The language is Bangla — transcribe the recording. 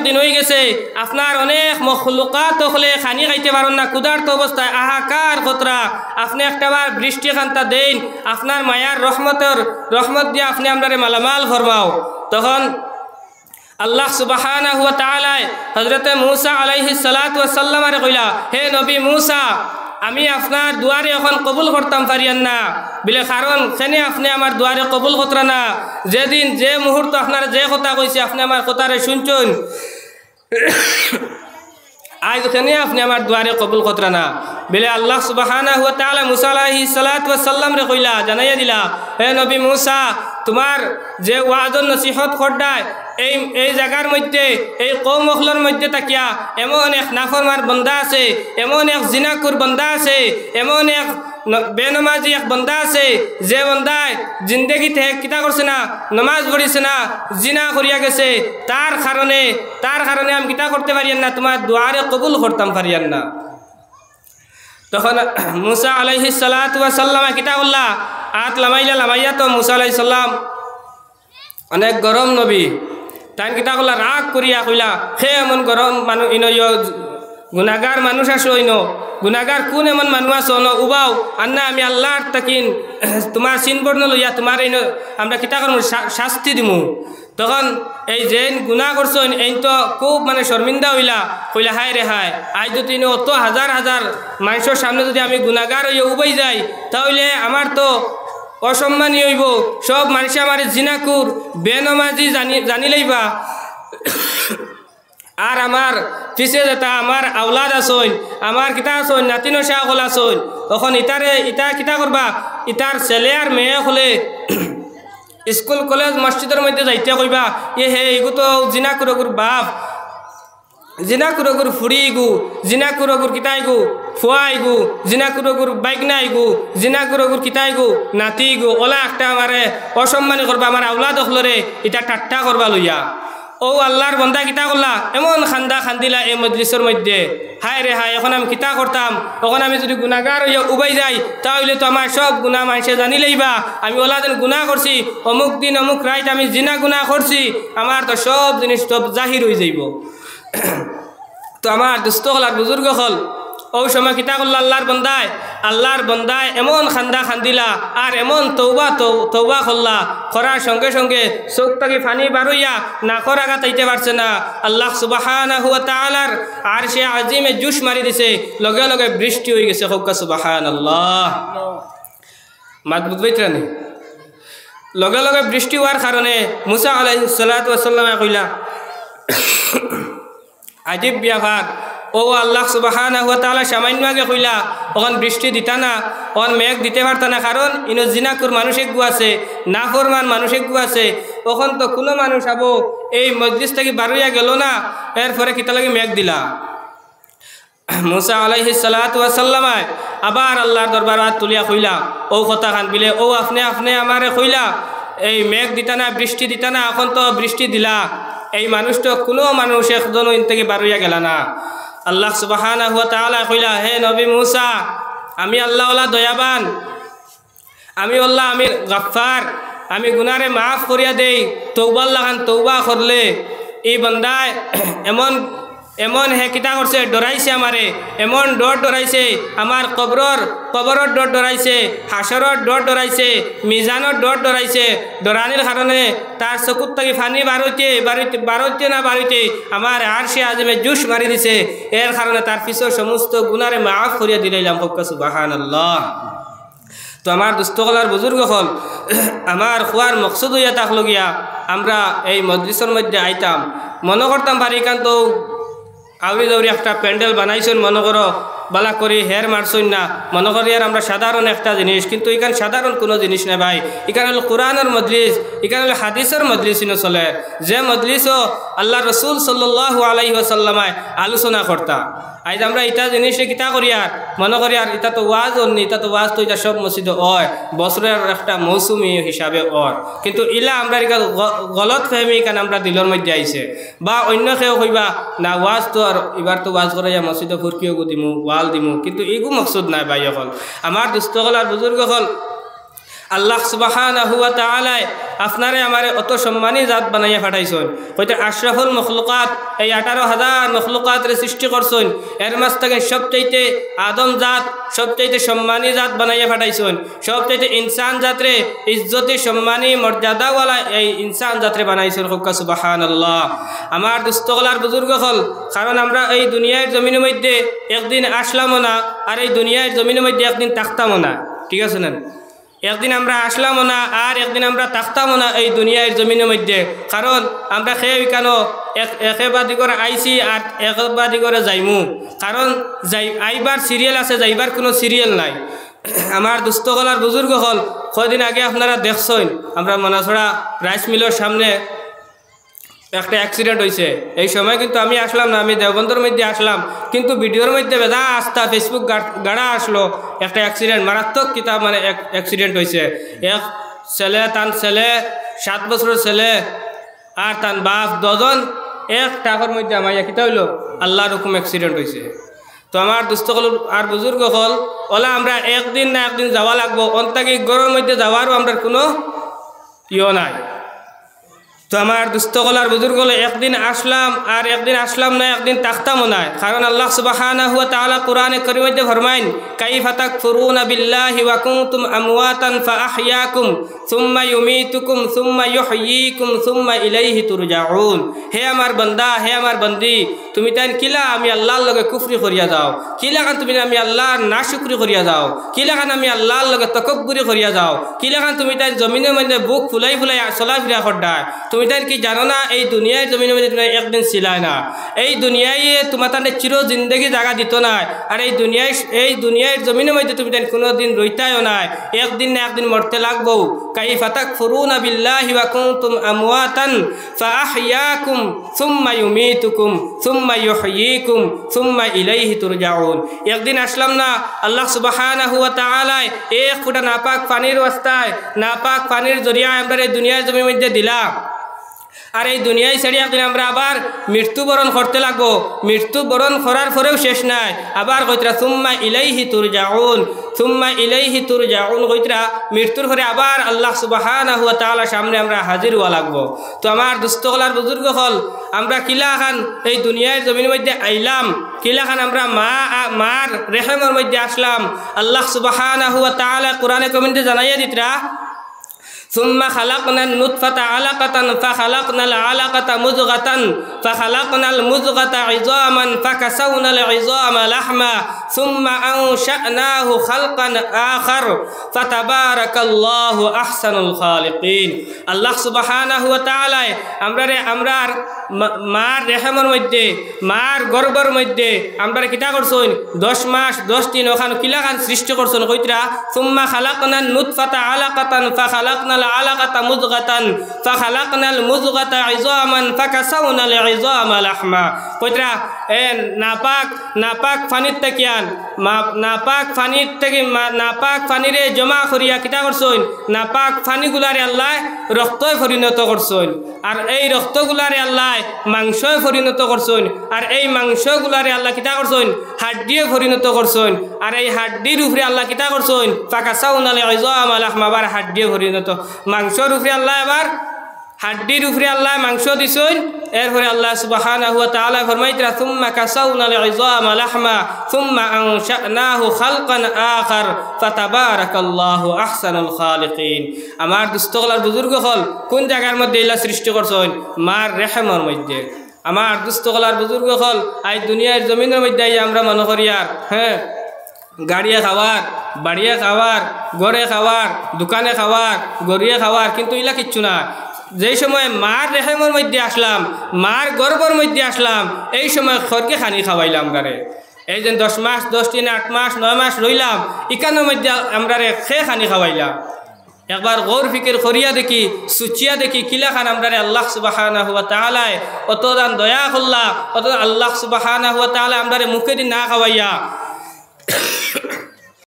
দিন হয়ে গেছে আপনার অনেক মখলুকাত হলে খানি খাইতে পারেন না ক্ষুধার্ত অবস্থায় আহাকার খতরা আপনি একটাবার বৃষ্টি খান্তা দেন আপনার মায়ার রহমত দিয়ে আপনি আমরারে মালামাল ফরমাও। তখন আল্লাহ সুবহানাহু ওয়া তাআলা হযরতে মূসা আলাইহিস সালাতু ওয়াস সালাম কইলা, হে নবী মূসা, আমি আপনার দুয়ারে এখন কবুল করতাম পারিয়ান না বলে, কারণ সেনে আপনি আমার দুয়ারে কবুল করতে না, যেদিন যে মুহূর্ত আপনার যে কথা কইছে আপনি আমার কথারে শুনছেন, আজ সেনে আপনি আমার দুয়ারে কবুল করতে না বলে আল্লাহ সুবহানাহু ওয়া তাআলা মূসা আলাইহিস সালাতু ওয়াস সালাম রে কইলা, জানাইয়া দিলা, হে নবী মূসা, তোমার যে ওয়াজ নসিহত করডায় এই জায়গার মধ্যে এই কৌম মখলর মধ্যে তাকিয়া এমন এক নাফরমার বন্দা আছে, এমন এক জিনাকুর বন্দা আছে, এমন এক বেনমাজি এক বন্দা আছে যে বন্দায় জিন্দগিতে কিতা করছে না, নমাজ পড়িছে না, জিনা করিয়া গেছে, তার কারণে আমি কিতা করতে পারিয়ান না, তোমার দুয়ারে কবুল করতাম পারিয়ান না। তখন মূসা আলাইহিস সালাতু ওয়াস সালাম কিতা করলা, আত লামাইয়া তো মূসা আলাইহিস সালাম অনেক গরম নবী, তাই কিতা করলা রাগ করিয়া কইলা, হে এমন গরম মানুষ ইন গুনাগার মানুষ আসো, ইন গুনাগার কোন এমন মানুষ আসো ন উবাও আন্না আমি আল্লাহর তাকিন তোমার চিনবর্ণ লইয়া তোমার এই আমরা কিতা করবো শাস্তি দিমু। তখন এই যে গুনাহ করছো এই তো খুব মানে শর্মিন্দা হইলা, কইলা হায় রে হায়, আজ যদি অত হাজার হাজার মানুষের সামনে যদি আমি গুনাগার হইয়া উবাই যাই তাহলে আমার তো অসম্মানী হইব, সব মানুষ আমার জিনাকুর বেনমাজি জানিলেইবা, আর আমার পিছে যেটা আমার আওলাদ আসইন, আমার কিতা আসইন নাতিনো শাহ হল আসইন, তখন ইটা কিতা করবা, ইটার ছেলে আর মেয়ে হলে স্কুল কলেজ মসজিদের মধ্যে যাইতে কইবা, হে এগু তো জিনাকুরগুর বাপ, জিনাকুরগুর ফুড়ি গু, জিনাকুরগুর কিতাই গু ফুয়াই গু, জিনাকুরগুর বাইকনাই গু, জিনাকুরগুর কিতাই গু নাতি গু, ওলা একটা আমারে অসম্মানী করবা, আমার আওলাদ হলরে এটা ঠাট্টা করবা লইয়া। ও আল্লাহর বন্দা কিতা করলা, এমন খান্দা খান্দিলা এই মজলিসের মধ্যে, হায় রে হায়, এখন আমি কিতা করতাম, এখন আমি যদি গুনাগার হইয়া উবাই যাই তাহলে তো আমার সব গুনাহ মানুষে জানিলেইবা, আমি ওলা দিন গুনাহ করছি, অমুক দিন অমুক রাইট আমি জিনা গুনাহ করছি, আমার তো সব জিনিস সব জাহির হয়ে যাইব। তো আমার দুস্থ হল আর বুজুর্গ হল, ও সময় কিতা করল আল্লাহর বন্দায় এমন খান্দা খান্দিলা আর এমন তৌবা করলা, করার সঙ্গে সঙ্গে চোখ থাকি ফানি বারইয়া নাকর আগা তাইতে পারছে না, আল্লাহ সুবহানাহু ওয়া তাআলার আরশে আজিমে জুস মারি দিছে, লগে লগে বৃষ্টি হয়ে গেছে, হোক সুবহানাল্লাহ, মাত বুঝবাইতে নি, লগে লগে বৃষ্টি হওয়ার কারণে মূসা আলাইহিস সালাতু ওয়াস সালাম কইলা, আজিব ব্যাপার, ও আল্লাহ সুবহানাহু ওয়া তাআলা সামান্য আগে কইলা ওখান বৃষ্টি দিতা না, ওখান মেঘ দিতে পারতা না, কারণ ইনো জিনাকুর মানুষ একগু আছে, নাফরমান মানুষ একগু আছে, ওখান তো কোনো মানুষ আবো এই মজলিস থেকে বারইয়া গেল না, এরপরে কিতা লাগে মেঘ দিলা। মূসা আলাইহিস সালাতু ওয়াস সালাম আবার আল্লাহর দরবারে তুলিয়া কইলা, ও কথা খান বিলে, ও আপনি আমারে কইলা এই মেঘ দিতা না, বৃষ্টি দিতা না, এখন তো বৃষ্টি দিলা, এই মানুষটা কোনো মানুষ একজন থেকে বারইয়া গেল না। আল্লাহ সুবহানাহু ওয়া তাআলা কইলা, হে নবী মূসা, আমি আল্লাহ ওয়ালা দয়াবান, আমি আল্লাহ আমি গফফার, আমি গুনারে মাফ করিয়া দেই, তওবার লাগান তওবা করলে এই বান্দায় এমন হে কিতা করছে, ডরাইছে আমারে, এমন ডরাইছে, আমার কবরর ডর ডরাইছে, হাসরর ডর ডরাইছে, মিজানর ডরাইছে, ডরানির কারণে তার চকুর থেকে ফানি বারইতে আমার আরশে আজিমে জুস মারি দিছে, এর কারণে তার পিছর সমস্ত গুনারে মাফ করিয়া দিলাম, হোক সুবহানাল্লাহ। তো আমার দুস্থকলার বুজুর্গ হল, আমার খোয়ার মকসুদ হইয়া থাকলো গিয়া আমরা এই মজলিসের মধ্যে আইতাম, মনে করতাম পারি কান তো আউরি দৌড়ি একটা প্যান্ডেল বানাইছেন, মনে করো বালা করি হের মারছই না, মনে করি আর আমরা সাধারণ একটা জিনিস, কিন্তু এখানে সাধারণ কোনো জিনিস না ভাই, এখানে হলো কোরআনের মজলিস, এখানে হলো হাদিসের মজলিস চলে, যে মজলিসও আল্লাহ রসুল সাল্লাল্লাহু আলাইহি ওয়াসাল্লামায় আলোচনা করতা। আজ আমরা ইটা জিনিসে কিতা করি আর মনে করি আর এটা তো ওয়াজ অন্য, এটা তো ওয়াজ তো এটা সব মসজিদে হয়, বছরের একটা মৌসুমি হিসাবে হয়, কিন্তু ইলা আমরা গলত ফেমি এখানে আমরা দিলর মধ্যে আইছে, বা অন্য কেউ কইবা না ওয়াজ তো আর এবার তো ওয়াজ করে মসজিদে ফুরকিও দিমু ওয়াল দিমু, কিন্তু এইগু মকসুদ নাই ভাই হল, আমার দুস্থ হল আর বুজুর্গ হল, আল্লাহ সুবহানাহু ওয়া তাআলা আপনারে আমারে অত সম্মানী জাত বানাইয়া পাঠাইছেন হইতে আশরাফুল মখলুকাত এই 18,000 মখলুকাতের সৃষ্টি করছেন এর মাঝ থেকে সবচাইতে আদম জাত সবচাইতে সম্মানী জাত বানাইয়া পাঠাইছেন সবচাইতে ইনসান জাতরে ইজ্জতি সম্মানী মর্যাদাওয়ালা এই ইনসান জাতরে বানাইছেন হুক্কা সুবহানাল্লাহ। আমার দুস্থগলার বুজুর্গ হল কারণ আমরা এই দুনিয়ার জমিনের মধ্যে একদিন আসলামও না আর এই দুনিয়ার জমিনের মধ্যে একদিন থাকতামও না, ঠিক আছে না? একদিন আমরা আসলামও না আর একদিন আমরা থাকতামও না এই দুনিয়ার জমিনের মধ্যে, কারণ আমরা খেয়ে কেন একেবাদি করে আইসি আর একেবাদি করে যাইমু, কারণ আইবার সিরিয়াল আছে যাইবার কোনো সিরিয়াল নাই। আমার দুস্থগলার বুজুর্গ হল কয়দিন আগে আপনারা দেখছেন আমরা মনাছড়া রাইস মিলের সামনে একটা অ্যাক্সিডেন্ট হয়েছে। এই সময় কিন্তু আমি আসলাম না, আমি দেওবন্দর মধ্যে আসলাম, কিন্তু ভিডিওর মধ্যে বেদা আস্থা ফেসবুক গাড়া আসলো একটা অ্যাক্সিডেন্ট, মারাত্মক কিতাব মানে অ্যাক্সিডেন্ট হয়েছে। এক ছেলে তার ছেলে 7 বছরের ছেলে আর তার বাপ 2 জন এক টাকার মধ্যে আমার কিতা হইল আল্লাহর হুকুম অ্যাক্সিডেন্ট হয়েছে। তো আমার দুস্থকল আর বুজুর্গ হল ওলা আমরা একদিন না একদিন যাওয়া লাগবো, অন্তাকে গরমের মধ্যে যাওয়ারও আমরা কোনো নাই। তো আমার দুস্থকলার বুজুর্গ হলে একদিন আসলাম আর একদিন আসলাম না একদিন থাকতামও না, কারণ আল্লাহ সুবহানাহু ওয়া তাআলা কোরআনে কারীমের মধ্যে ফরমাইন কাইফা তাকফুরুনা বিল্লাহি ওয়া কুনতুম আমওয়াতান ফাআহইয়াকুম সুম্মা ইউমীতুকুম সুম্মা ইউহয়ীকুম সুম্মা ইলাইহি তুরজাউন। হে আমার বান্দা হে আমার বান্দি, তুমি তাই কিলা আমি আল্লাহর লগে কুফরি করিয়া যাও, কিলা কান তুমি আমি আল্লাহর নাশুকরি করিয়া যাও, কিলা কান আমি আল্লাহর লগে তকব্বুরি করিয়া যাও, কিলা কান তুমি তাই জমিনের মধ্যে বুক ফুলাই ফুলাই চলাফেরা করডায়। তুমি তাই কি জানো না এই দুনিয়ার জমিনের মধ্যে তুমি একদিন ছিলাই না, এই দুনিয়ায় তোমার তাহলে চির জিন্দগি জায়গা দিত না, আর এই দুনিয়ার জমিনের মধ্যে তুমি তাই কোনো দিন রইতাইও নাই, একদিন না একদিন মরতে লাগবো। কাইফা তাকফুরুনা বিল্লাহি ওয়া কুনতুম আমওয়াতান ফাআহইয়াকুম সুম্মা ইউমীতুকুম সুম্মা ইউহয়ীকুম সুম্মা ইলাইহি তুরজাউন। একদিন আসলাম না আল্লাহ সুবহানাহু ওয়া তাআলা এক ফুটা নাপাক পানির অবস্থায় নাপাক পানির জরিয়ায় আমরা এই দুনিয়ার জমির মধ্যে দিলাম, আর এই দুনিয়ায় ছেড়ে একদিন আমরা আবার মৃত্যুবরণ করতে লাগবো। মৃত্যুবরণ করার পরেও শেষ নাই, আবার কইতরা সুম্মা ইলাইহি তুরজাউন সুম্মা ইলাইহি তুরজাউন কইতরা মৃত্যুর পরে আবার আল্লাহ সুবহানাহু ওয়া তাআলা সামনে আমরা হাজির হওয়া লাগবো। তো আমার দুস্থকলার বুজুর্গ হল আমরা কিলা খান এই দুনিয়ার জমিনের মধ্যে আইলাম, কিলা খান আমরা মার রেহেমের মধ্যে আসলাম। আল্লাহ সুবহানাহু ওয়া তাআলা কোরআনে কারীমে জানাইয়া দিতরা ثم خلقنا النطفة علقة فخلقنا العلقة مضغة فخلقنا المضغة عظاما فكسونا العظام لحما ثم أنشأناه خلقا آخر فتبارك الله أحسن الخالقين। الله سبحانه وتعالى আমরার মার রেহেমের মধ্যে মার গর্ভের মধ্যে আমরা কিতা করছইন 10 মাস 10 দিন ওখানে কিলাখান সৃষ্টি করছন কইতরা সুম্মা খালাকনা নুতফাতা আলাকাতান ফাখালাকনাল আলাকাতা মুযগাতান ফাখালাকনাল মুযগাতা ইযামান ফাকাসাউনাল ইযামা লাহমা। কইতরা নাপাক পানির থেকে নাপাক পানিরে জমা করিয়া কিতা করছইন নাপাক পানিগুলারে আল্লাহ রক্তয় পরিণত করছইন, আর এই রক্তগুলারে আল্লাহ মাংসয় পরিণত করছইন, আর এই মাংসগুলারে আল্লাহ কিতা করছইন হাড্ডিয়ে পরিণত করছইন, আর এই হাড্ডির উপরে আল্লাহ কিতা করছইন ফাকাসাউনাল ইযামা লাহমা। আবার হাড্ডিয়ে পরিণত মাংসর উপরে আল্লাহ আবার হাড্ডির উপরে আল্লাহ মাংস দিছইন। এরপরে আল্লাহ সুবহানাহু ওয়া তাআলা ফরমাইতরা সুম্মা কাসাউনাল ইযামা লাহমা সুম্মা আনশানাহু খালকান আখার ফাতাবারাকাল্লাহু আহসানুল খালিকিন। আমার দুস্থকলার বুজুর্গ হল কোন জায়গার মধ্যে আল্লাহ সৃষ্টি করছইন মার রেহেমের মধ্যে। আমার দুস্থকলার বুজুর্গ হল আজ দুনিয়ার জমিনের মধ্যে আমরা মনে করি আর গাড়িয়ে খাওয়ার বাড়িয়ে খাওয়ার ঘরে খাওয়ার দোকানে খাওয়ার গড়িয়ে খাওয়ার, কিন্তু ইলা কিচ্ছু না। যেই সময় মার রেহেমের মধ্যে আসলাম মার গর্ভের মধ্যে আসলাম এই সময় খরকে খানি খাওয়াইলাম গারে। এই যে 10 মাস 10 দিন 8 মাস 9 মাস রইলাম ইকানোর মধ্যে আমরা খে খানি খাওয়াইলাম। একবার গৌর ফিকির করিয়া দেখি সুচিয়া দেখি কিলা খান আমরা আল্লাহ সুবহানাহু ওয়া তাআলা অত দান দয়া করলা, অত আল্লাহ সুবহানাহু ওয়া তাআলা আমরা মুখে দিন না খাওয়াইয়া